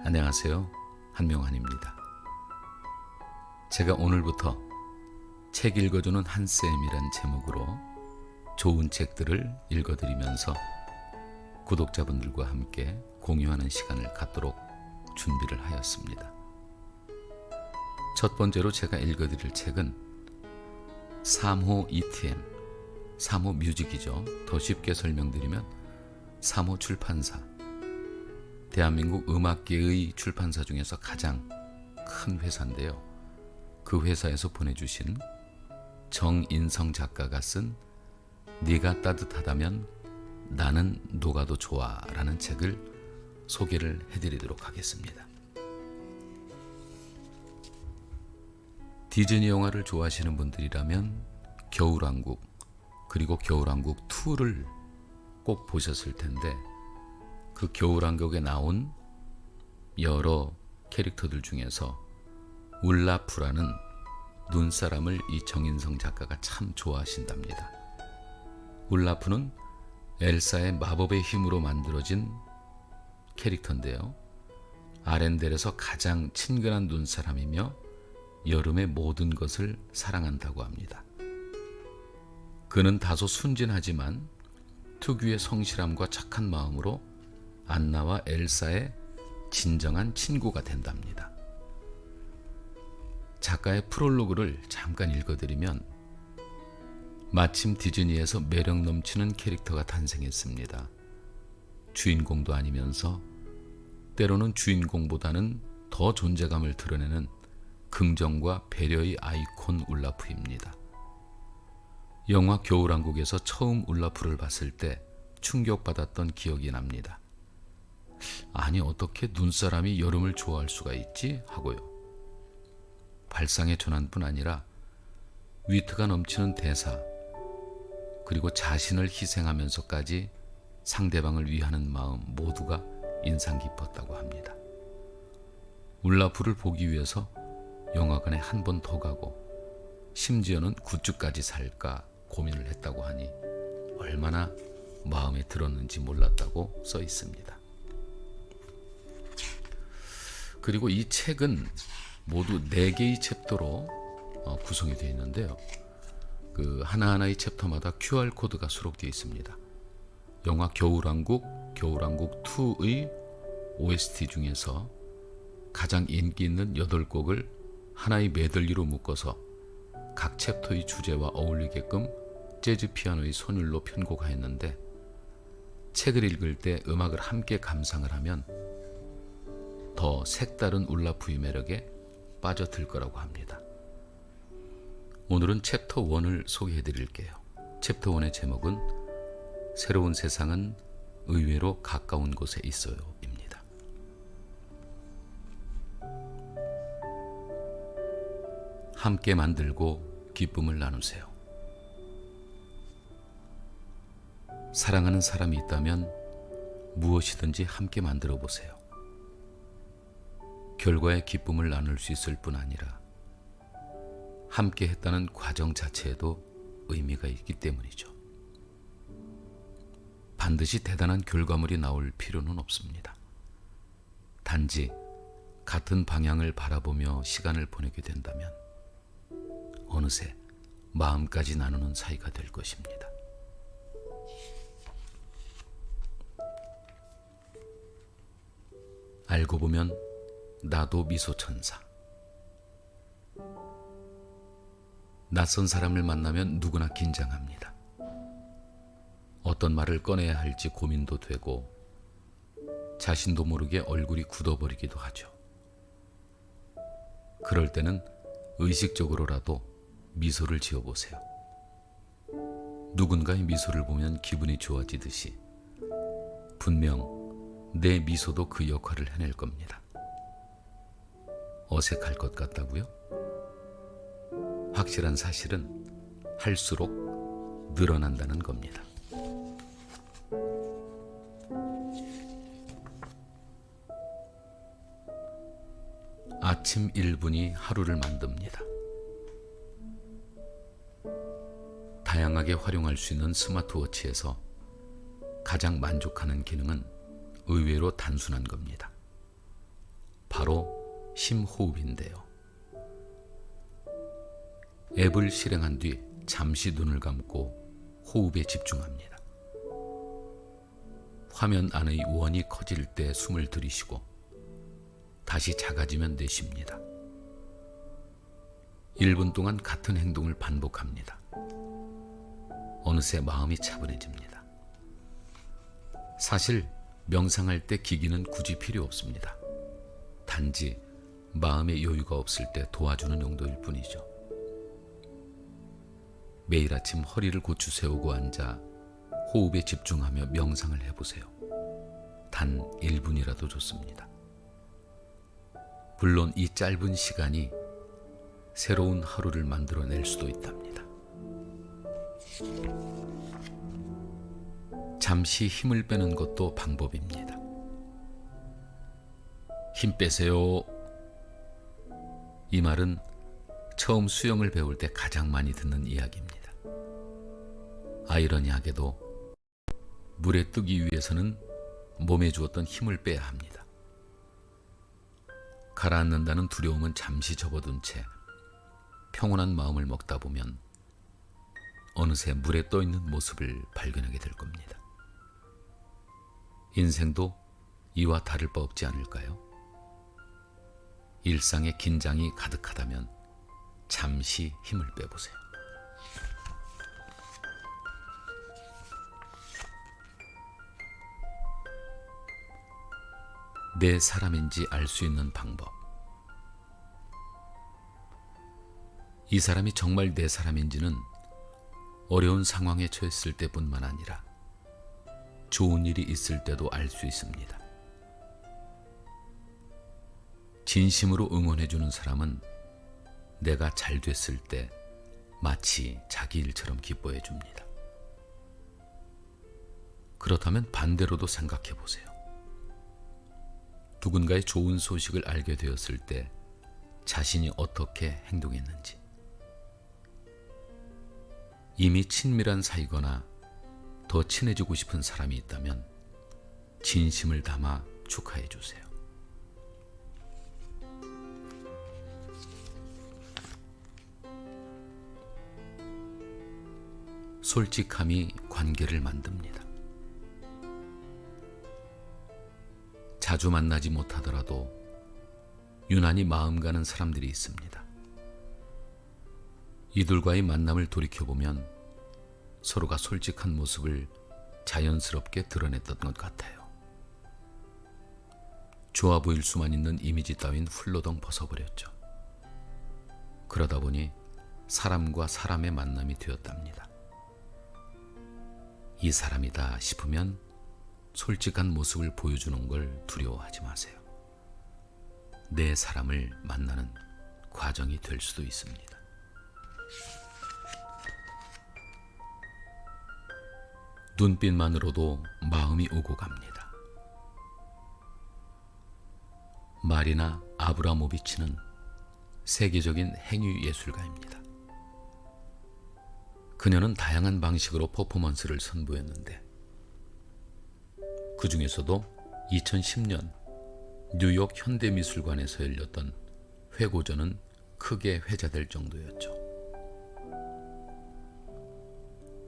안녕하세요. 한명환입니다. 제가 오늘부터 책 읽어주는 한쌤이란 제목으로 좋은 책들을 읽어드리면서 구독자분들과 함께 공유하는 시간을 갖도록 준비를 하였습니다. 첫 번째로 제가 읽어드릴 책은 3호 ETM, 3호 뮤직이죠. 더 쉽게 설명드리면 3호 출판사, 대한민국 음악계의 출판사 중에서 가장 큰 회사인데요. 그 회사에서 보내주신 정인성 작가가 쓴 네가 따뜻하다면 나는 녹아도 좋아 라는 책을 소개를 해드리도록 하겠습니다. 디즈니 영화를 좋아하시는 분들이라면 겨울왕국 그리고 겨울왕국 2를 꼭 보셨을 텐데, 그 겨울왕국에 나온 여러 캐릭터들 중에서 울라프라는 눈사람을 이 정인성 작가가 참 좋아하신답니다. 울라프는 엘사의 마법의 힘으로 만들어진 캐릭터인데요. 아렌델에서 가장 친근한 눈사람이며 여름의 모든 것을 사랑한다고 합니다. 그는 다소 순진하지만 특유의 성실함과 착한 마음으로 안나와 엘사의 진정한 친구가 된답니다. 작가의 프롤로그를 잠깐 읽어드리면, 마침 디즈니에서 매력 넘치는 캐릭터가 탄생했습니다. 주인공도 아니면서 때로는 주인공보다는 더 존재감을 드러내는 긍정과 배려의 아이콘 울라프입니다. 영화 겨울왕국에서 처음 울라프를 봤을 때 충격받았던 기억이 납니다. 아니, 어떻게 눈사람이 여름을 좋아할 수가 있지? 하고요. 발상의 전환뿐 아니라 위트가 넘치는 대사, 그리고 자신을 희생하면서까지 상대방을 위하는 마음 모두가 인상 깊었다고 합니다. 울라프를 보기 위해서 영화관에 한 번 더 가고 심지어는 굿즈까지 살까 고민을 했다고 하니 얼마나 마음에 들었는지 몰랐다고 써 있습니다. 그리고 이 책은 모두 4개의 챕터로 구성이 되어 있는데요. 그 하나하나의 챕터마다 QR코드가 수록되어 있습니다. 영화 겨울왕국, 겨울왕국 2의 OST 중에서 가장 인기 있는 8곡을 하나의 메들리로 묶어서 각 챕터의 주제와 어울리게끔 재즈 피아노의 선율로 편곡하였는데, 책을 읽을 때 음악을 함께 감상을 하면 더 색다른 울라프의 매력에 빠져들 거라고 합니다. 오늘은 챕터 1을 소개해 드릴게요. 챕터 1의 제목은 새로운 세상은 의외로 가까운 곳에 있어요 입니다. 함께 만들고 기쁨을 나누세요. 사랑하는 사람이 있다면 무엇이든지 함께 만들어 보세요. 결과의 기쁨을 나눌 수 있을 뿐 아니라 함께 했다는 과정 자체에도 의미가 있기 때문이죠. 반드시 대단한 결과물이 나올 필요는 없습니다. 단지 같은 방향을 바라보며 시간을 보내게 된다면 어느새 마음까지 나누는 사이가 될 것입니다. 알고 보면 나도 미소천사. 낯선 사람을 만나면 누구나 긴장합니다. 어떤 말을 꺼내야 할지 고민도 되고 자신도 모르게 얼굴이 굳어버리기도 하죠. 그럴 때는 의식적으로라도 미소를 지어보세요. 누군가의 미소를 보면 기분이 좋아지듯이 분명 내 미소도 그 역할을 해낼 겁니다. 어색할 것 같다고요? 확실한 사실은 할수록 늘어난다는 겁니다. 아침 1분이 하루를 만듭니다. 다양하게 활용할 수 있는 스마트워치에서 가장 만족하는 기능은 의외로 단순한 겁니다. 바로 심호흡인데요. 앱을 실행한 뒤 잠시 눈을 감고 호흡에 집중합니다. 화면 안의 원이 커질 때 숨을 들이쉬고 다시 작아지면 내쉽니다. 1분 동안 같은 행동을 반복합니다. 어느새 마음이 차분해집니다. 사실 명상할 때 기기는 굳이 필요 없습니다. 단지 마음의 여유가 없을 때 도와주는 용도일 뿐이죠. 매일 아침 허리를 고추 세우고 앉아 호흡에 집중하며 명상을 해보세요. 단 1분이라도 좋습니다. 물론 이 짧은 시간이 새로운 하루를 만들어낼 수도 있답니다. 잠시 힘을 빼는 것도 방법입니다. 힘 빼세요. 이 말은 처음 수영을 배울 때 가장 많이 듣는 이야기입니다. 아이러니하게도 물에 뜨기 위해서는 몸에 주었던 힘을 빼야 합니다. 가라앉는다는 두려움은 잠시 접어둔 채 평온한 마음을 먹다 보면 어느새 물에 떠 있는 모습을 발견하게 될 겁니다. 인생도 이와 다를 바 없지 않을까요? 일상에 긴장이 가득하다면 잠시 힘을 빼보세요. 내 사람인지 알 수 있는 방법. 이 사람이 정말 내 사람인지는 어려운 상황에 처했을 때뿐만 아니라 좋은 일이 있을 때도 알 수 있습니다. 진심으로 응원해주는 사람은 내가 잘 됐을 때 마치 자기 일처럼 기뻐해 줍니다. 그렇다면 반대로도 생각해 보세요. 누군가의 좋은 소식을 알게 되었을 때 자신이 어떻게 행동했는지. 이미 친밀한 사이거나 더 친해지고 싶은 사람이 있다면 진심을 담아 축하해 주세요. 솔직함이 관계를 만듭니다. 자주 만나지 못하더라도 유난히 마음 가는 사람들이 있습니다. 이들과의 만남을 돌이켜보면 서로가 솔직한 모습을 자연스럽게 드러냈던 것 같아요. 좋아 보일 수만 있는 이미지 따윈 훌러덩 벗어버렸죠. 그러다 보니 사람과 사람의 만남이 되었답니다. 이 사람이다 싶으면 솔직한 모습을 보여주는 걸 두려워하지 마세요. 내 사람을 만나는 과정이 될 수도 있습니다. 눈빛만으로도 마음이 오고 갑니다. 마리나 아브라모비치는 세계적인 행위 예술가입니다. 그녀는 다양한 방식으로 퍼포먼스를 선보였는데 그 중에서도 2010년 뉴욕 현대미술관에서 열렸던 회고전은 크게 회자될 정도였죠.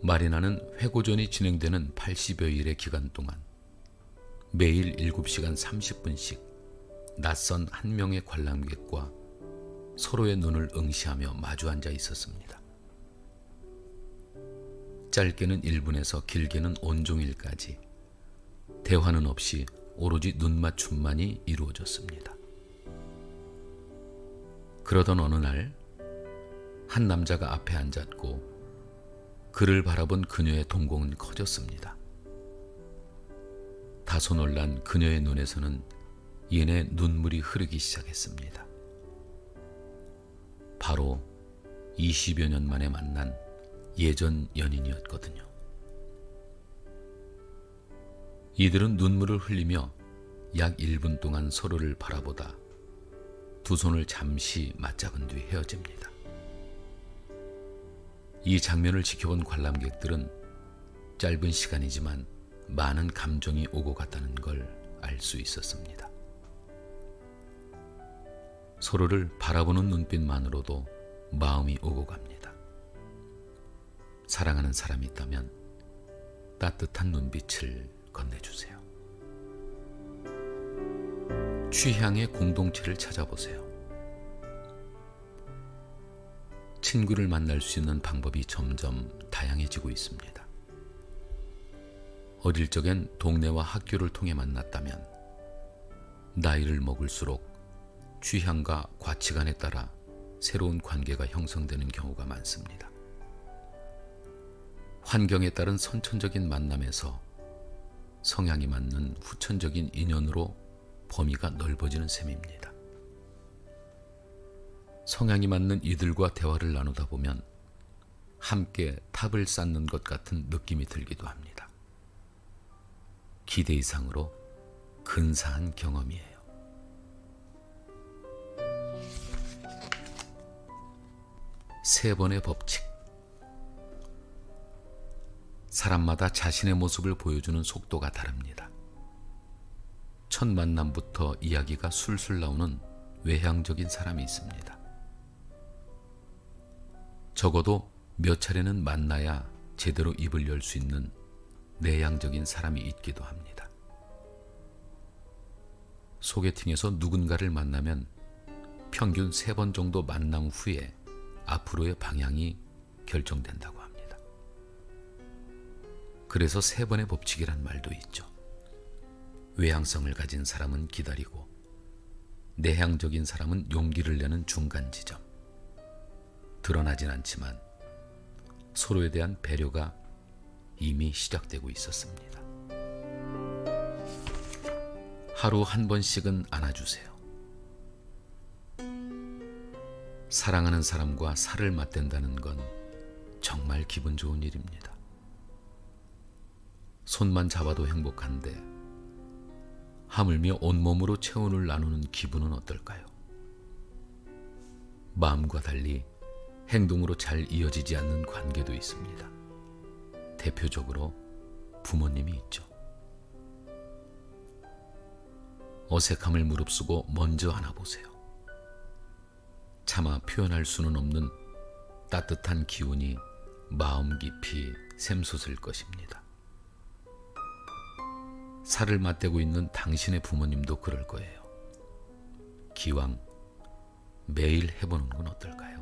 마리나는 회고전이 진행되는 80여일의 기간 동안 매일 7시간 30분씩 낯선 한 명의 관람객과 서로의 눈을 응시하며 마주 앉아 있었습니다. 짧게는 1분에서 길게는 온종일까지 대화는 없이 오로지 눈맞춤만이 이루어졌습니다. 그러던 어느 날 한 남자가 앞에 앉았고 그를 바라본 그녀의 동공은 커졌습니다. 다소 놀란 그녀의 눈에서는 이내 눈물이 흐르기 시작했습니다. 바로 20여 년 만에 만난 예전 연인이었거든요. 이들은 눈물을 흘리며 약 1분 동안 서로를 바라보다 두 손을 잠시 맞잡은 뒤 헤어집니다. 이 장면을 지켜본 관람객들은 짧은 시간이지만 많은 감정이 오고 갔다는 걸 알 수 있었습니다. 서로를 바라보는 눈빛만으로도 마음이 오고 갑니다. 사랑하는 사람이 있다면 따뜻한 눈빛을 건네주세요. 취향의 공동체를 찾아보세요. 친구를 만날 수 있는 방법이 점점 다양해지고 있습니다. 어릴 적엔 동네와 학교를 통해 만났다면 나이를 먹을수록 취향과 가치관에 따라 새로운 관계가 형성되는 경우가 많습니다. 환경에 따른 선천적인 만남에서 성향이 맞는 후천적인 인연으로 범위가 넓어지는 셈입니다. 성향이 맞는 이들과 대화를 나누다 보면 함께 탑을 쌓는 것 같은 느낌이 들기도 합니다. 기대 이상으로 근사한 경험이에요. 세 번의 법칙. 사람마다 자신의 모습을 보여주는 속도가 다릅니다. 첫 만남부터 이야기가 술술 나오는 외향적인 사람이 있습니다. 적어도 몇 차례는 만나야 제대로 입을 열 수 있는 내향적인 사람이 있기도 합니다. 소개팅에서 누군가를 만나면 평균 3번 정도 만남 후에 앞으로의 방향이 결정된다고 합니다. 그래서 3번의 법칙이란 말도 있죠. 외향성을 가진 사람은 기다리고 내향적인 사람은 용기를 내는 중간 지점. 드러나진 않지만 서로에 대한 배려가 이미 시작되고 있었습니다. 하루 한 번씩은 안아주세요. 사랑하는 사람과 살을 맞댄다는 건 정말 기분 좋은 일입니다. 손만 잡아도 행복한데 하물며 온몸으로 체온을 나누는 기분은 어떨까요? 마음과 달리 행동으로 잘 이어지지 않는 관계도 있습니다. 대표적으로 부모님이 있죠. 어색함을 무릅쓰고 먼저 안아보세요. 차마 표현할 수는 없는 따뜻한 기운이 마음 깊이 샘솟을 것입니다. 살을 맞대고 있는 당신의 부모님도 그럴 거예요. 기왕 매일 해보는 건 어떨까요?